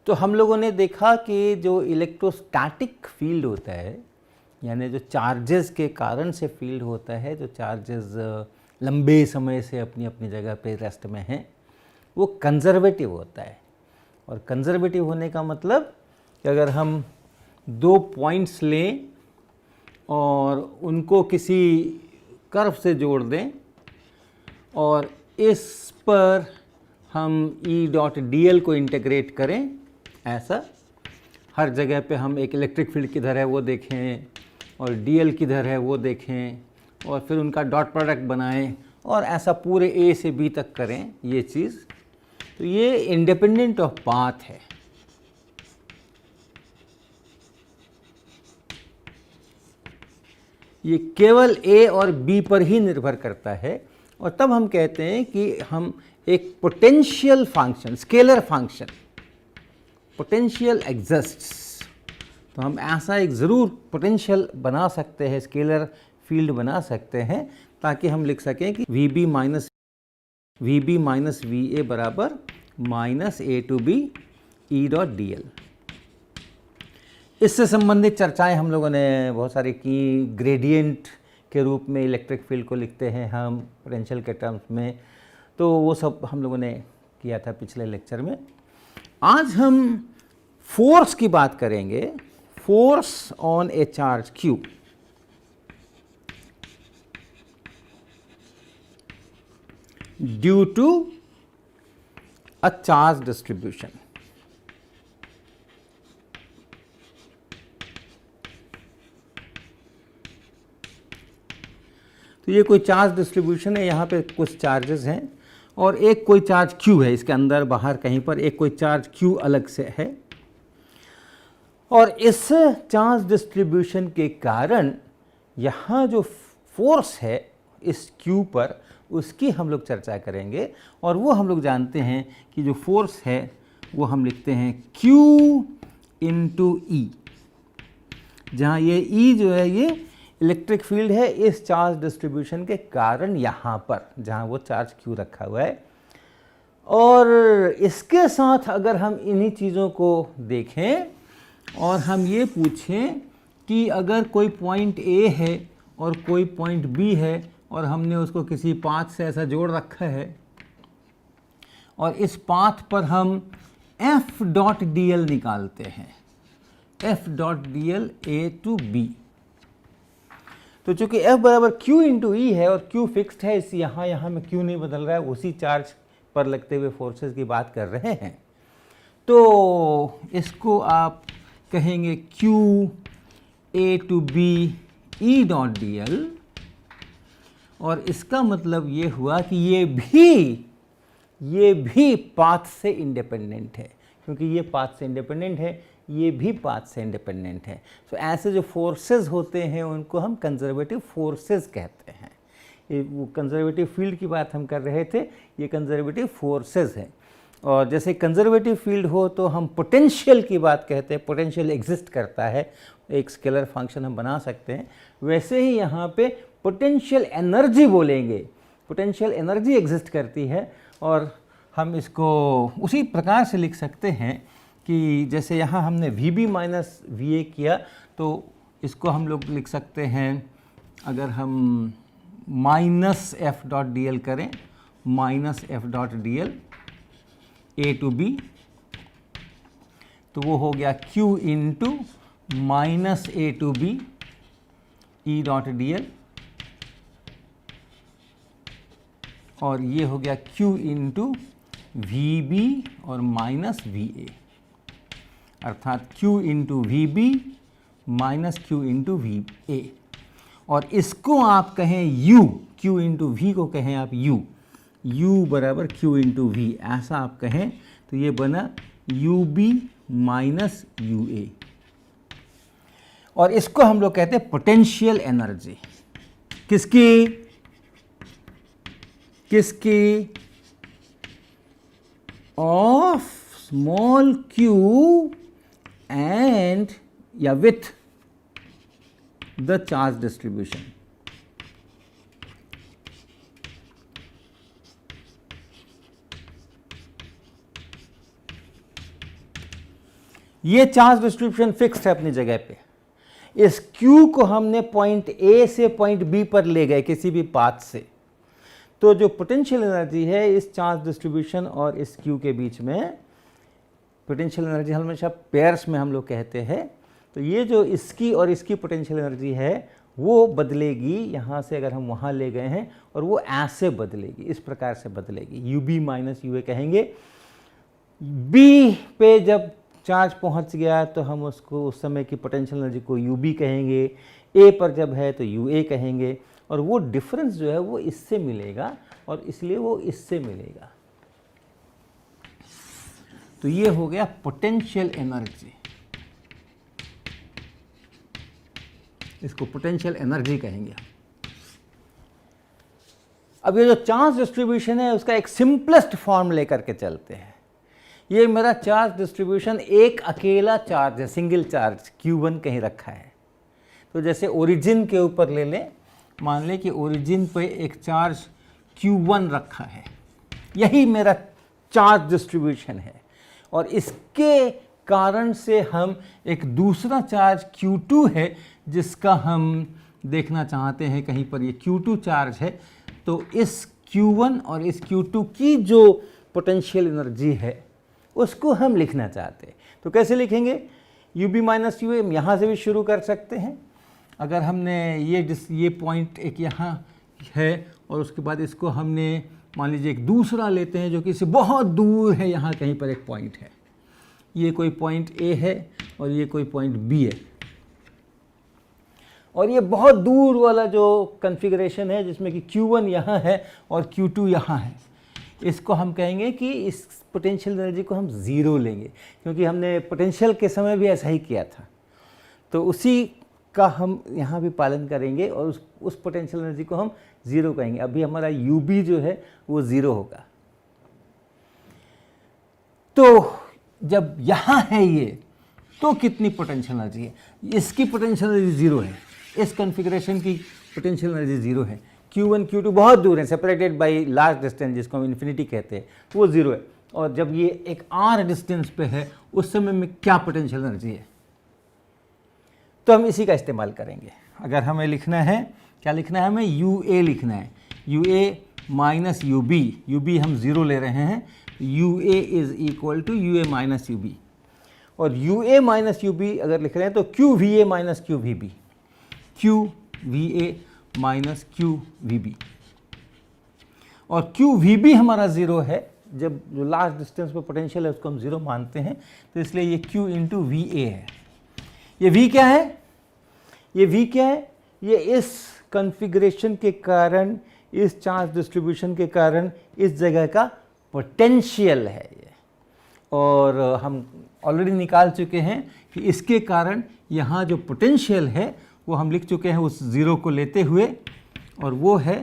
तो हम लोगों ने देखा कि जो इलेक्ट्रोस्टैटिक फील्ड होता है, यानी जो चार्जेस के कारण से फील्ड होता है, जो चार्जेस लंबे समय से अपनी अपनी जगह पे रेस्ट में हैं, वो कंजर्वेटिव होता है। और कंजर्वेटिव होने का मतलब कि अगर हम दो पॉइंट्स लें और उनको किसी कर्व से जोड़ दें और इस पर हम E डॉट डी एल को इंटीग्रेट करें, ऐसा हर जगह पे हम एक इलेक्ट्रिक फील्ड किधर है वो देखें और डी एल किधर है वो देखें और फिर उनका डॉट प्रोडक्ट बनाएं और ऐसा पूरे A से B तक करें ये चीज़, तो ये इंडिपेंडेंट ऑफ पाथ है। ये केवल A और B पर ही निर्भर करता है। और तब हम कहते हैं कि हम एक potential function, scalar function, potential exists, तो हम ऐसा एक ज़रूर पोटेंशियल बना सकते हैं, स्केलर फील्ड बना सकते हैं, ताकि हम लिख सकें कि VB माइनस VA बराबर minus A to B E dot D l. इससे संबंधित चर्चाएं हम लोगों ने बहुत सारी की। ग्रेडियंट के रूप में इलेक्ट्रिक फील्ड को लिखते हैं हम पोटेंशियल के टर्म्स में, तो वो सब हम लोगों ने किया था पिछले लेक्चर में। आज हम फोर्स की बात करेंगे, force on a charge Q। Due to a charge distribution. तो ये कोई चार्ज डिस्ट्रीब्यूशन है, यहाँ पे कुछ चार्जेस हैं और एक कोई चार्ज Q है, इसके अंदर बाहर कहीं पर एक कोई चार्ज Q अलग से है। और इस चार्ज डिस्ट्रीब्यूशन के कारण यहाँ जो फोर्स है इस Q पर, उसकी हम लोग चर्चा करेंगे। और वो हम लोग जानते हैं कि जो फोर्स है वो हम लिखते हैं Q इंटू E, जहाँ ये E जो है ये इलेक्ट्रिक फील्ड है इस चार्ज डिस्ट्रीब्यूशन के कारण यहाँ पर, जहाँ वो चार्ज Q रखा हुआ है। और इसके साथ अगर हम इन्हीं चीज़ों को देखें और हम ये पूछें कि अगर कोई पॉइंट A है और कोई पॉइंट B है और हमने उसको किसी पाथ से ऐसा जोड़ रखा है और इस पाथ पर हम F डॉट डी एल निकालते हैं, F dot D L A to B, तो चूंकि F बराबर Q इंटू E है और Q फिक्स्ड है, इस यहाँ में Q नहीं बदल रहा है, उसी चार्ज पर लगते हुए फोर्सेस की बात कर रहे हैं, तो इसको आप कहेंगे Q A to B E dot D L. और इसका मतलब ये हुआ कि ये भी पाथ से इंडिपेंडेंट है, क्योंकि ये पाथ से इंडिपेंडेंट है, ये भी पाथ से इंडिपेंडेंट है। तो ऐसे जो फोर्सेस होते हैं उनको हम कंजर्वेटिव फोर्सेस कहते हैं। ये वो कंजर्वेटिव फील्ड की बात हम कर रहे थे, ये कंजर्वेटिव फोर्सेस हैं। और जैसे कंजर्वेटिव फील्ड हो तो हम पोटेंशियल की बात कहते हैं, पोटेंशियल एग्जिस्ट करता है, एक स्केलर फंक्शन हम बना सकते हैं। वैसे ही यहाँ पे पोटेंशियल एनर्जी बोलेंगे, पोटेंशियल एनर्जी एग्जिस्ट करती है और हम इसको उसी प्रकार से लिख सकते हैं कि जैसे यहाँ हमने VB माइनस VA किया, तो इसको हम लोग लिख सकते हैं, अगर हम minus F dot D L करें, minus F dot D L A to B, तो वो हो गया Q into minus A to B E dot D L, और ये हो गया Q इंटू VB और माइनस VA, अर्थात Q into VB minus Q into VA। और इसको आप कहें U, Q इंटू V को कहें आप U बराबर Q इंटू V, ऐसा आप कहें तो ये बना UB माइनस UA। और इसको हम लोग कहते हैं पोटेंशियल एनर्जी। किसकी ऑफ स्मॉल q एंड या विथ द चार्ज डिस्ट्रीब्यूशन। ये चार्ज डिस्ट्रीब्यूशन फिक्स्ड है अपनी जगह पे। इस Q को हमने पॉइंट A से पॉइंट B पर ले गए किसी भी पाथ से, तो जो पोटेंशियल एनर्जी है इस चार्ज डिस्ट्रीब्यूशन और इस Q के बीच में, पोटेंशियल एनर्जी हमेशा पेयर्स में हम लोग कहते हैं, तो ये जो इसकी और इसकी पोटेंशियल एनर्जी है वो बदलेगी। यहाँ से अगर हम वहाँ ले गए हैं और वो ऐसे बदलेगी, इस प्रकार से बदलेगी, UB माइनस UA कहेंगे। B पे जब चार्ज पहुँच गया तो हम उसको उस समय की पोटेंशियल एनर्जी को UB कहेंगे, A पर जब है तो UA कहेंगे, और वो डिफरेंस जो है वो इससे मिलेगा और इसलिए वो इससे मिलेगा। तो ये हो गया पोटेंशियल एनर्जी, इसको पोटेंशियल एनर्जी कहेंगे। अब ये जो चार्ज डिस्ट्रीब्यूशन है उसका एक सिंपलेस्ट फॉर्म लेकर के चलते हैं। ये मेरा चार्ज डिस्ट्रीब्यूशन एक अकेला चार्ज है, सिंगल चार्ज Q1 कहीं रखा है। तो जैसे ओरिजिन के ऊपर ले लें, मान लें कि ओरिजिन पे एक चार्ज Q1 रखा है, यही मेरा चार्ज डिस्ट्रीब्यूशन है, और इसके कारण से हम एक दूसरा चार्ज Q2 है जिसका हम देखना चाहते हैं, कहीं पर ये Q2 चार्ज है, तो इस Q1 और इस Q2 की जो पोटेंशियल एनर्जी है उसको हम लिखना चाहते हैं। तो कैसे लिखेंगे? UB माइनस UA हम यहाँ से भी शुरू कर सकते हैं। अगर हमने ये पॉइंट एक यहाँ है और उसके बाद इसको हमने मान लीजिए एक दूसरा लेते हैं जो कि इससे बहुत दूर है, यहाँ कहीं पर एक पॉइंट है, ये कोई पॉइंट A है और ये कोई पॉइंट B है, और ये बहुत दूर वाला जो कॉन्फ़िगरेशन है जिसमें कि Q1 यहाँ है और Q2 यहाँ है, इसको हम कहेंगे कि इस पोटेंशियल एनर्जी को हम ज़ीरो लेंगे, क्योंकि हमने पोटेंशियल के समय भी ऐसा ही किया था। तो उसी का हम यहाँ भी पालन करेंगे और उस पोटेंशियल एनर्जी को हम ज़ीरो कहेंगे। अभी हमारा UB जो है वो ज़ीरो होगा। तो जब यहाँ है ये, तो कितनी पोटेंशियल एनर्जी है? इसकी पोटेंशियल एनर्जी ज़ीरो है, इस कॉन्फ़िगरेशन की पोटेंशियल एनर्जी ज़ीरो है। Q1 Q2 बहुत दूर है, सेपरेटेड बाय लार्ज डिस्टेंस जिसको हम इन्फिनिटी कहते हैं, वो ज़ीरो है। और जब ये एक R डिस्टेंस पे है उस समय में क्या पोटेंशियल एनर्जी है? तो हम इसी का इस्तेमाल करेंगे। अगर हमें लिखना है, क्या लिखना है? हमें UA लिखना है, UA माइनस UB हम ज़ीरो ले रहे हैं, UA is equal to UA minus UB, और UA माइनस UB अगर लिख रहे हैं तो QVA minus QVB, QVA minus QVB, और QVB हमारा ज़ीरो है। जब जो लास्ट डिस्टेंस पे पोटेंशियल है उसको हम ज़ीरो मानते हैं, तो इसलिए ये Q इंटू VA है। ये V क्या है? ये V क्या है? ये इस कॉन्फ़िगरेशन के कारण, इस चार्ज डिस्ट्रीब्यूशन के कारण इस जगह का पोटेंशियल है ये, और हम ऑलरेडी निकाल चुके हैं कि इसके कारण यहाँ जो पोटेंशियल है वो हम लिख चुके हैं उस ज़ीरो को लेते हुए, और वो है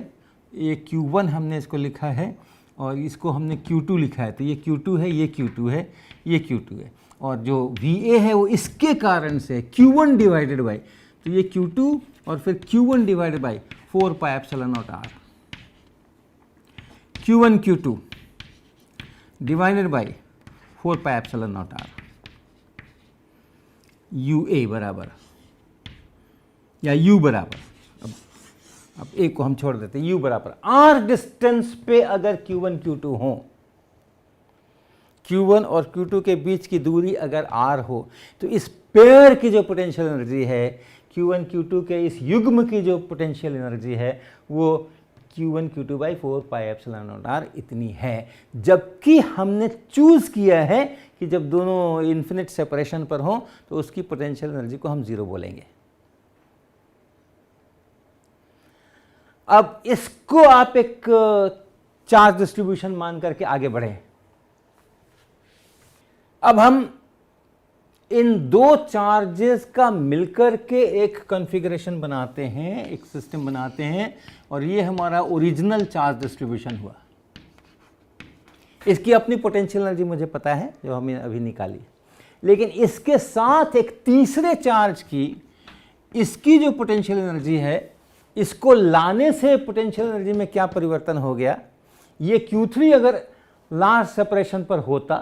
ये Q1 हमने इसको लिखा है और इसको हमने Q2 लिखा है। तो ये Q2 है, ये Q2 है, ये Q2 है, और जो VA है वो इसके कारण से Q1 डिवाइडेड बाई, तो ये Q2 और फिर Q1 divided by 4 pi epsilon not R, Q1 Q2 divided by 4 pi epsilon not R, UA बराबर या U बराबर, अब A को हम छोड़ देते हैं, U बराबर R डिस्टेंस पे अगर Q1 Q2 हो, Q1 और Q2 के बीच की दूरी अगर R हो, तो इस पेयर की जो पोटेंशियल एनर्जी है, Q1 Q2 के इस युग्म की जो पोटेंशियल एनर्जी है वो Q1 Q2 by 4 pi epsilon not R इतनी है। जबकि हमने चूज़ किया है कि जब दोनों इन्फिनिट सेपरेशन पर हों तो उसकी पोटेंशियल एनर्जी को हम ज़ीरो बोलेंगे। अब इसको आप एक चार्ज डिस्ट्रीब्यूशन मान करके आगे बढ़ें। अब हम इन दो चार्जेस का मिलकर के एक कॉन्फ़िगरेशन बनाते हैं, एक सिस्टम बनाते हैं, और ये हमारा ओरिजिनल चार्ज डिस्ट्रीब्यूशन हुआ। इसकी अपनी पोटेंशियल एनर्जी मुझे पता है जो हमने अभी निकाली, लेकिन इसके साथ एक तीसरे चार्ज की, इसकी जो पोटेंशियल एनर्जी है, इसको लाने से पोटेंशियल एनर्जी में क्या परिवर्तन हो गया। ये Q3 अगर लार्ज सेपरेशन पर होता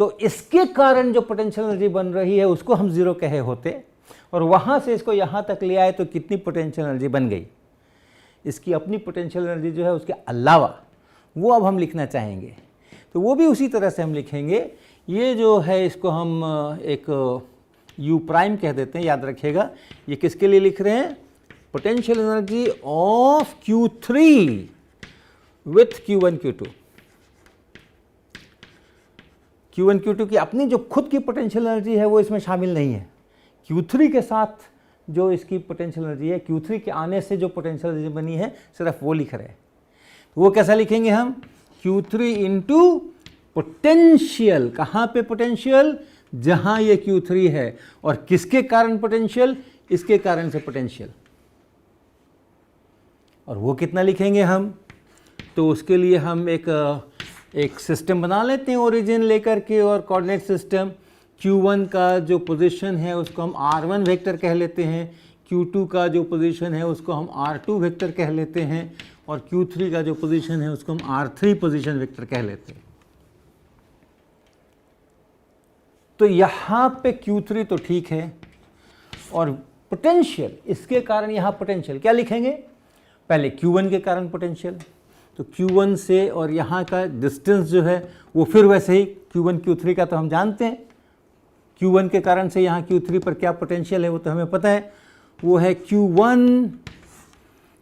तो इसके कारण जो पोटेंशियल एनर्जी बन रही है उसको हम जीरो कहे होते, और वहाँ से इसको यहाँ तक ले आए तो कितनी पोटेंशियल एनर्जी बन गई। इसकी अपनी पोटेंशियल एनर्जी जो है उसके अलावा वो अब हम लिखना चाहेंगे, तो वो भी उसी तरह से हम लिखेंगे। ये जो है इसको हम एक u प्राइम कह देते हैं, याद रखिएगा। ये किसके लिए लिख रहे हैं? Potential energy of Q3 with Q1 Q2। Q1 Q2 की अपनी जो खुद की पोटेंशियल एनर्जी है वो इसमें शामिल नहीं है। Q3 के साथ जो इसकी पोटेंशियल एनर्जी है, Q3 के आने से जो पोटेंशियल एनर्जी बनी है, सिर्फ वो लिख रहे हैं। तो वो कैसा लिखेंगे हम? Q3 into potential. कहाँ पे पोटेंशियल? जहाँ ये Q3 है। और किसके कारण पोटेंशियल? इसके कारण से पोटेंशियल। और वो कितना लिखेंगे हम? तो उसके लिए हम एक सिस्टम बना लेते हैं ओरिजिन लेकर के, और कोऑर्डिनेट सिस्टम। Q1 का जो पोजीशन है उसको हम R1 वेक्टर कह लेते हैं, Q2 का जो पोजीशन है उसको हम R2 वेक्टर कह लेते हैं, और Q3 का जो पोजीशन है उसको हम R3 पोजीशन वेक्टर कह लेते हैं। तो यहाँ पे Q3 तो ठीक है, और पोटेंशियल, इसके कारण यहाँ पोटेंशियल क्या लिखेंगे? पहले Q1 के कारण पोटेंशियल, तो Q1 से और यहाँ का डिस्टेंस जो है वो फिर वैसे ही Q1 Q3 का तो हम जानते हैं। Q1 के कारण से यहाँ Q3 पर क्या पोटेंशियल है वो तो हमें पता है, वो है Q1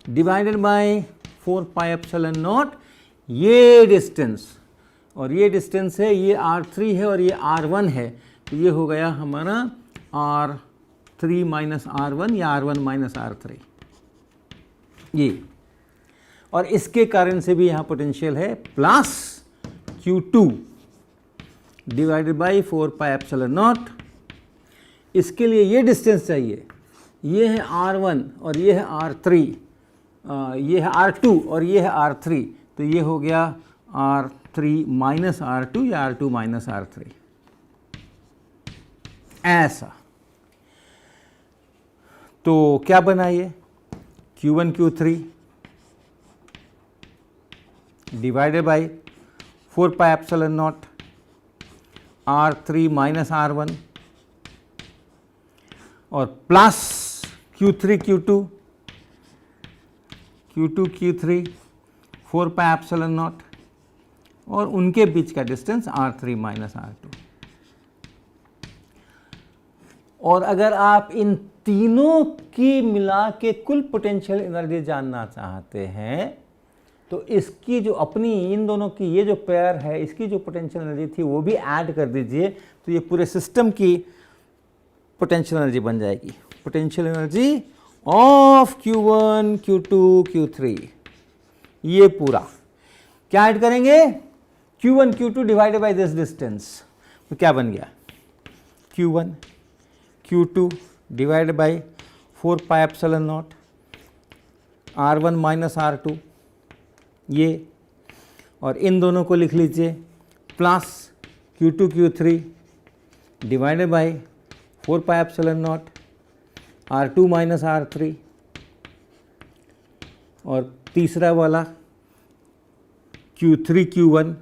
divided by 4 pi epsilon not, ये डिस्टेंस, और ये डिस्टेंस है, ये R3 है और ये R1 है, तो ये हो गया हमारा R3 माइनस R1 या R1 माइनस R3 ये। और इसके कारण से भी यहाँ पोटेंशियल है plus Q2 divided by 4 pi epsilon not. इसके लिए ये डिस्टेंस चाहिए, ये है R1 और ये है R3, ये है R2 और ये है R3, तो ये हो गया R3 माइनस R2 या R2 माइनस R3, ऐसा। तो क्या बना ये? Q1 Q3 divided by 4 pi epsilon not R3 minus R1 और plus Q3 Q2 Q3 4 pi epsilon not और उनके बीच का डिस्टेंस R3 माइनस R2। और अगर आप इन तीनों की मिला के कुल पोटेंशियल एनर्जी जानना चाहते हैं तो इसकी जो अपनी इन दोनों की ये जो पेयर है इसकी जो पोटेंशियल एनर्जी थी वो भी ऐड कर दीजिए, तो ये पूरे सिस्टम की पोटेंशियल एनर्जी बन जाएगी। Potential energy of Q1 Q2 Q3, ये पूरा क्या ऐड करेंगे? Q1 Q2 divided by this distance, तो क्या बन गया? Q1 Q2 divided by 4 pi epsilon not R1 minus R2 ये, और इन दोनों को लिख लीजिए plus Q2 Q3 divided by 4 pi epsilon not R2 minus R3, और तीसरा वाला Q3 Q1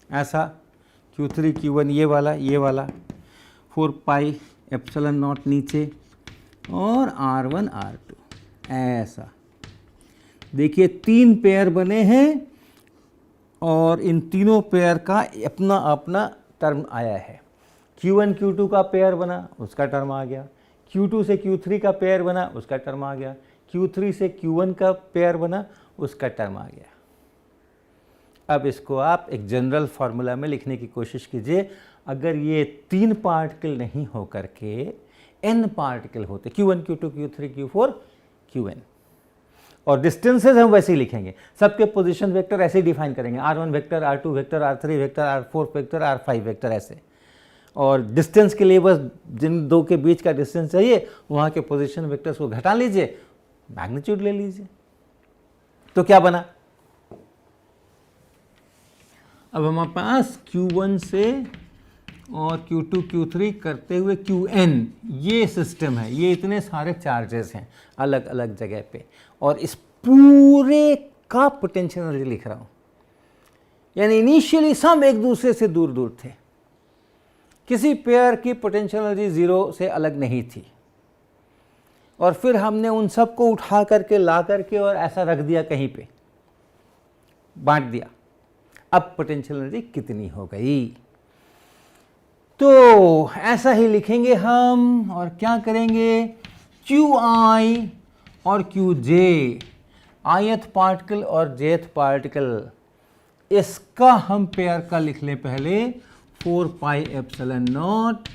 ऐसा, Q3 Q1 ये वाला 4 पाई एप्सिलॉन नॉट नीचे और R1 R2 ऐसा। देखिए 3 पेयर बने हैं और इन तीनों पेयर का अपना अपना टर्म आया है। Q1 Q2 का पेयर बना, उसका टर्म आ गया। Q2 से Q3 का पेयर बना, उसका टर्म आ गया। Q3 से Q1 का पेयर बना, उसका टर्म आ गया। अब इसको आप एक जनरल फार्मूला में लिखने की कोशिश कीजिए। अगर ये 3 पार्टिकल नहीं हो करके n पार्टिकल होते, Q1 Q2 Q3 Q4 Qn, और डिस्टेंसेज हम वैसे ही लिखेंगे, सबके पोजीशन वेक्टर ऐसे ही डिफाइन करेंगे, R1 vector, R2 vector, R3 vector, R4 vector, R5 vector ऐसे। और डिस्टेंस के लिए बस जिन दो के बीच का डिस्टेंस चाहिए वहाँ के पोजीशन वेक्टर्स को घटा लीजिए, मैग्नीट्यूड ले लीजिए। तो क्या बना? अब हमारे पास Q1 से और Q2 Q3 करते हुए Qn ये सिस्टम है, ये इतने सारे चार्जेस हैं अलग अलग जगह पे, और इस पूरे का पोटेंशियल एनर्जी लिख रहा हूँ। यानी इनिशियली सब एक दूसरे से दूर दूर थे, किसी पेयर की पोटेंशियल एनर्जी जीरो से अलग नहीं थी, और फिर हमने उन सबको उठा करके ला करके और ऐसा रख दिया, कहीं पे बांट दिया। अब पोटेंशियल एनर्जी कितनी हो गई? तो ऐसा ही लिखेंगे हम, और क्या करेंगे, क्यू आई और क्यू जे, ith पार्टिकल और jth पार्टिकल, इसका हम पेयर का लिख लें पहले, 4 pi epsilon not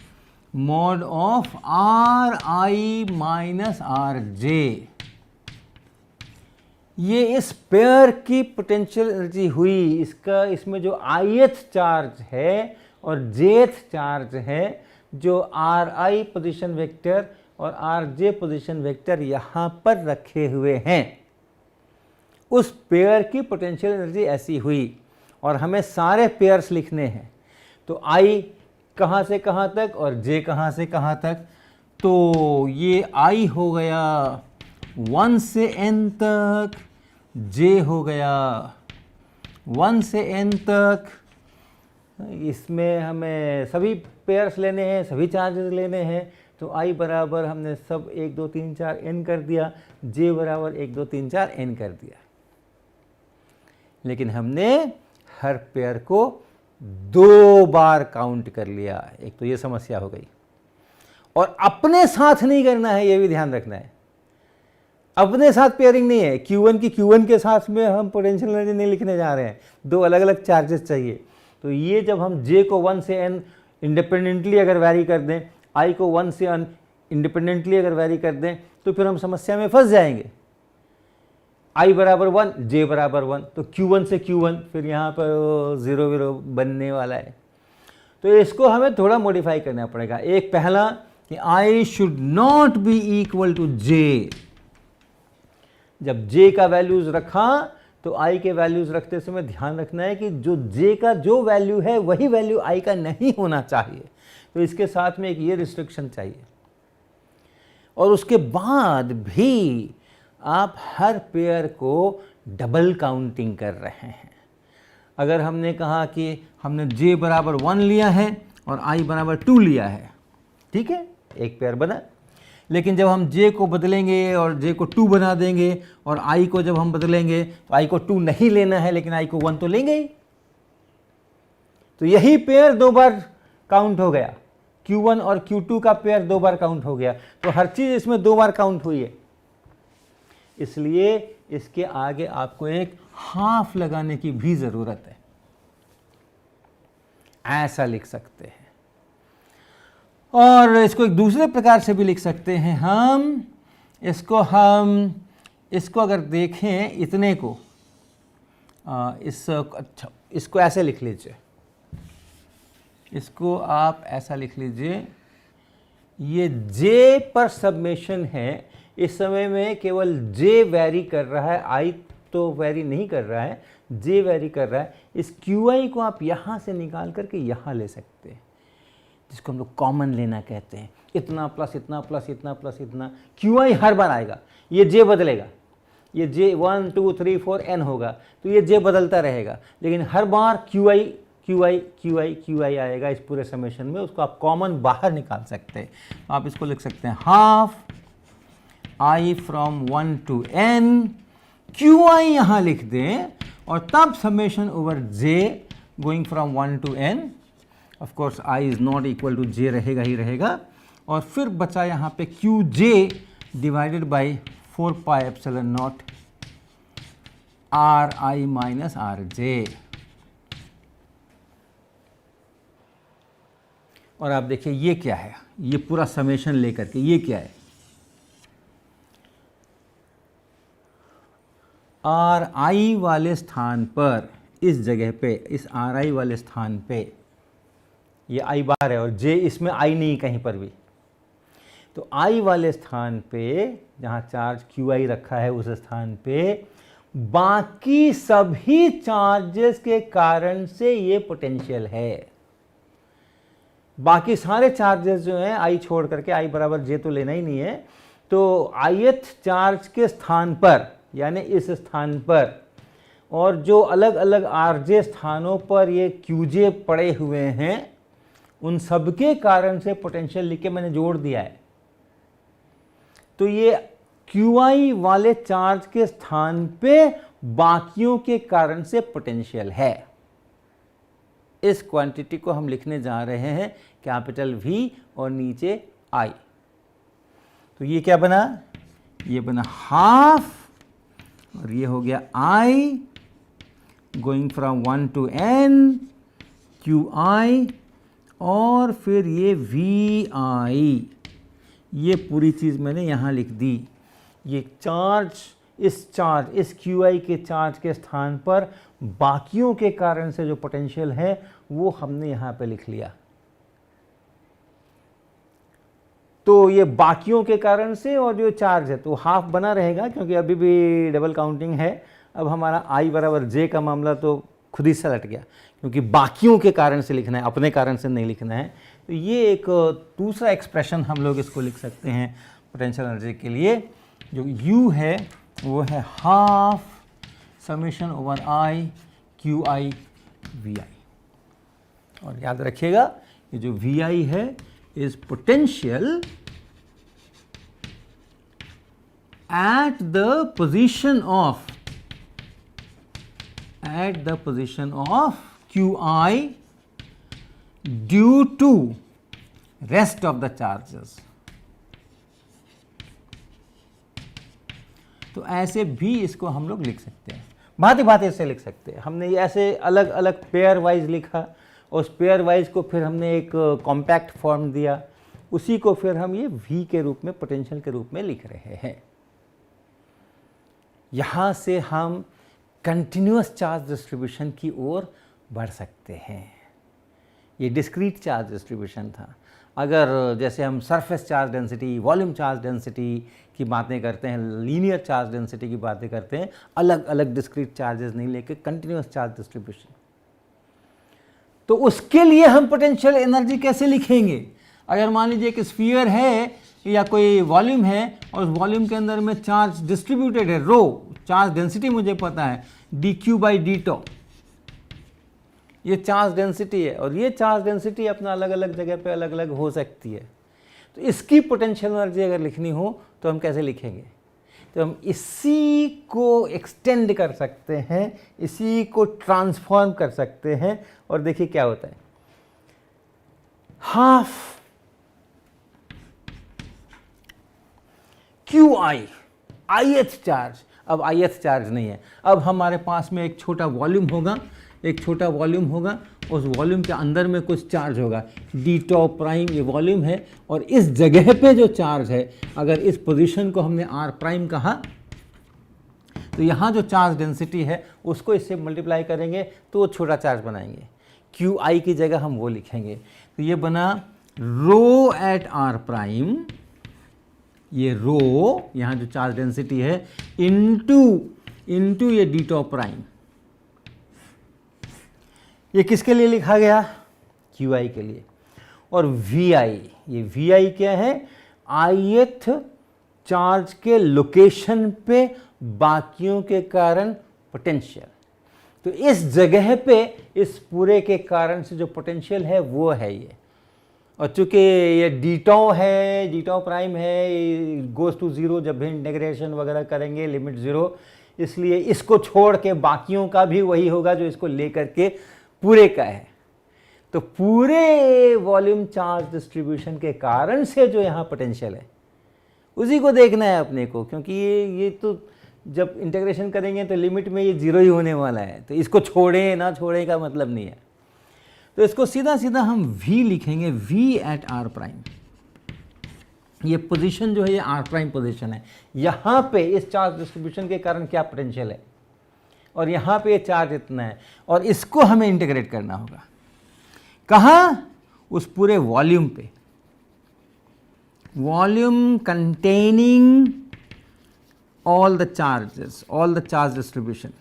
mod of are I minus R J. ये इस पेयर की पोटेंशियल एनर्जी हुई। इसका इसमें जो ith चार्ज है और jth चार्ज है, जो आर आई पोजिशन वेक्टर और आर जे पोजिशन वेक्टर यहाँ पर रखे हुए हैं, उस पेयर की पोटेंशियल एनर्जी ऐसी हुई। और हमें सारे पेयर्स लिखने हैं, तो I कहाँ से कहाँ तक और J कहाँ से कहाँ तक। तो ये I हो गया 1 से n तक, J हो गया 1 से n तक। इसमें हमें सभी पेयर्स लेने हैं, सभी चार्जेस लेने हैं, तो I बराबर हमने सब 1 2 3 4 n कर दिया, J बराबर 1 2 3 4 n कर दिया। लेकिन हमने हर पेयर को 2 बार काउंट कर लिया। एक तो ये समस्या हो गई, और अपने साथ नहीं करना है, ये भी ध्यान रखना है। अपने साथ पेयरिंग नहीं है, Q1 की Q1 के साथ में हम पोटेंशियल एनर्जी नहीं लिखने जा रहे हैं, 2 अलग अलग चार्जेस चाहिए। तो ये जब हम J को 1 से n इंडिपेंडेंटली अगर वैरी कर दें, I को 1 से n इंडिपेंडेंटली अगर वैरी कर दें, तो फिर हम समस्या में फंस जाएंगे। I बराबर 1, J बराबर 1, तो Q1 से Q1, फिर यहाँ पर 0 0 बनने वाला है। तो इसको हमें थोड़ा मॉडिफाई करना पड़ेगा। एक पहला कि I should not be equal to J। जब J का वैल्यूज रखा तो I के वैल्यूज रखते समय ध्यान रखना है कि जो J का जो वैल्यू है वही वैल्यू I का नहीं होना चाहिए। तो इसके साथ में एक ये रिस्ट्रिक्शन चाहिए। और उसके बाद भी आप हर पेयर को डबल काउंटिंग कर रहे हैं। अगर हमने कहा कि हमने J बराबर 1 लिया है और I बराबर 2 लिया है, ठीक है, एक पेयर बना। लेकिन जब हम J को बदलेंगे और J को 2 बना देंगे, और I को जब हम बदलेंगे तो I को 2 नहीं लेना है, लेकिन I को 1 तो लेंगे ही। तो यही पेयर 2 बार काउंट हो गया, Q1 और Q2 का पेयर 2 बार काउंट हो गया। तो हर चीज़ इसमें 2 बार काउंट हुई है, इसलिए इसके आगे आपको एक हाफ लगाने की भी ज़रूरत है। ऐसा लिख सकते हैं। और इसको एक दूसरे प्रकार से भी लिख सकते हैं हम इसको अगर देखें इतने को, अच्छा इसको ऐसे लिख लीजिए, इसको आप ऐसा लिख लीजिए, ये J पर सबमेशन है। इस समय में केवल J वैरी कर रहा है, I तो वैरी नहीं कर रहा है, J वैरी कर रहा है। इस QI को आप यहाँ से निकाल करके यहाँ ले सकते हैं, जिसको हम लोग कॉमन लेना कहते हैं। इतना प्लस इतना प्लस इतना प्लस इतना, QI हर बार आएगा, ये J बदलेगा, ये J 1 2 3 4 n होगा, तो ये J बदलता रहेगा, लेकिन हर बार QI QI QI QI आएगा इस पूरे समेशन में। उसको आप कॉमन बाहर निकाल सकते हैं। आप इसको लिख सकते हैं half I from 1 to n, QI यहाँ लिख दें, और तब summation over J going from 1 to n। Of course I is not equal to J रहेगा ही रहेगा, और फिर बचा यहाँ पे QJ divided by 4 pi epsilon not RI minus RJ। और आप देखिए ये क्या है, ये पूरा समेशन लेकर के ये क्या है, RI वाले स्थान पर, इस जगह पे, इस RI वाले स्थान पे ये I बार है, और J इसमें I नहीं कहीं पर भी। तो I वाले स्थान पे जहाँ चार्ज QI रखा है, उस स्थान पे बाकी सभी चार्जेस के कारण से ये पोटेंशियल है। बाकी सारे चार्जेस जो हैं I छोड़ करके, I बराबर J तो लेना ही नहीं है, तो ith चार्ज के स्थान पर, यानी इस स्थान पर और जो अलग अलग आरजे स्थानों पर ये क्यूजे पड़े हुए हैं उन सब के कारण से पोटेंशियल लिख के मैंने जोड़ दिया है। तो ये क्यूआई वाले चार्ज के स्थान पे बाकियों के कारण से पोटेंशियल है। इस क्वांटिटी को हम लिखने जा रहे हैं कैपिटल वी और नीचे आई। तो ये क्या बना, ये बना हाफ और ये हो गया I going from 1 to n Q I और फिर ये वी आई। ये पूरी चीज़ मैंने यहाँ लिख दी। ये चार्ज इस क्यू आई के चार्ज के स्थान पर बाकियों के कारण से जो पोटेंशियल है वो हमने यहाँ पे लिख लिया। तो ये बाकियों के कारण से और जो चार्ज है तो हाफ बना रहेगा क्योंकि अभी भी डबल काउंटिंग है। अब हमारा आई बराबर जे का मामला तो खुद ही सलट गया क्योंकि बाकियों के कारण से लिखना है, अपने कारण से नहीं लिखना है। तो ये एक दूसरा एक्सप्रेशन हम लोग इसको लिख सकते हैं पोटेंशियल एनर्जी के लिए। जो U है वो है half summation over I Q I V I. और याद रखिएगा ये जो वी आई है is potential at the position of qi due to rest of the charges। तो ऐसे भी इसको हम लोग लिख सकते हैं, भांति भांति से लिख सकते हैं। हमने ये ऐसे अलग अलग पेयर वाइज लिखा, उस पेयर वाइज को फिर हमने एक कॉम्पैक्ट फॉर्म दिया, उसी को फिर हम ये v के रूप में पोटेंशियल के रूप में लिख रहे हैं। यहाँ से हम कंटिन्यूअस चार्ज डिस्ट्रीब्यूशन की ओर बढ़ सकते हैं। ये डिस्क्रीट चार्ज डिस्ट्रीब्यूशन था। अगर जैसे हम surface charge density, volume charge density की बातें करते हैं, लीनियर चार्ज डेंसिटी की बातें करते हैं, अलग अलग डिस्क्रीट चार्जेस नहीं लेके कंटिन्यूअस चार्ज डिस्ट्रीब्यूशन, तो उसके लिए हम पोटेंशियल एनर्जी कैसे लिखेंगे? अगर मान लीजिए एक स्फीयर है या कोई वॉल्यूम है और उस वॉल्यूम के अंदर में चार्ज डिस्ट्रीब्यूटेड है, रो चार्ज डेंसिटी मुझे पता है d q by d tau, ये चार्ज डेंसिटी है और ये चार्ज डेंसिटी अपना अलग अलग जगह पे अलग अलग हो सकती है। तो इसकी पोटेंशियल एनर्जी अगर लिखनी हो तो हम कैसे लिखेंगे? तो हम इसी को एक्सटेंड कर सकते हैं, इसी को ट्रांसफॉर्म कर सकते हैं और देखिए क्या होता है। Half Q I ith charge, अब ith चार्ज नहीं है, अब हमारे पास में एक छोटा वॉल्यूम होगा, उस वॉल्यूम के अंदर में कुछ चार्ज होगा, डी टॉ प्राइम ये वॉल्यूम है और इस जगह पे जो चार्ज है, अगर इस पोजीशन को हमने r प्राइम कहा तो यहाँ जो चार्ज डेंसिटी है उसको इससे मल्टीप्लाई करेंगे तो वो छोटा चार्ज बनाएंगे, क्यू आई की जगह हम वो लिखेंगे। तो ये बना रो एट r प्राइम, ये रो यहाँ जो चार्ज डेंसिटी है इनटू ये डी टॉ प्राइम। ये किसके लिए लिखा गया? क्यू आई के लिए। और वी आई, ये वी आई क्या है? ith चार्ज के लोकेशन पे बाकियों के कारण पोटेंशियल। तो इस जगह पे इस पूरे के कारण से जो पोटेंशियल है वो है ये। और चूंकि ये डी टॉ है, डी टॉ प्राइम है, गोज टू ज़ीरो जब भी इंटीग्रेशन वगैरह करेंगे लिमिट ज़ीरो, इसलिए इसको छोड़ के बाकियों का भी वही होगा जो इसको लेकर के पूरे का है। तो पूरे वॉल्यूम चार्ज डिस्ट्रीब्यूशन के कारण से जो यहाँ पोटेंशियल है उसी को देखना है अपने को, क्योंकि ये तो जब इंटीग्रेशन करेंगे तो लिमिट में ये ज़ीरो ही होने वाला है, तो इसको छोड़े ना छोड़े का मतलब नहीं है। तो इसको सीधा सीधा हम v लिखेंगे, v एट r प्राइम। ये पोजीशन जो है ये r प्राइम पोजीशन है, यहाँ पे इस चार्ज डिस्ट्रीब्यूशन के कारण क्या पोटेंशियल है और यहाँ पे ये चार्ज इतना है और इसको हमें इंटीग्रेट करना होगा। कहाँ? उस पूरे वॉल्यूम पे, volume containing all the charges, all the charge distribution.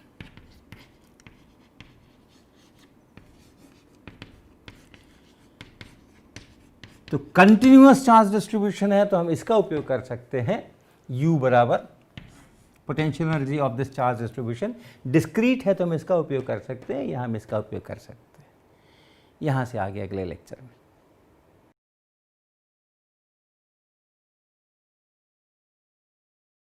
तो कंटिन्यूअस चार्ज डिस्ट्रीब्यूशन है तो हम इसका उपयोग कर सकते हैं U बराबर potential energy of this charge distribution discrete है तो हम इसका उपयोग कर सकते हैं, या हम इसका उपयोग कर सकते हैं। यहाँ से आगे अगले लेक्चर में।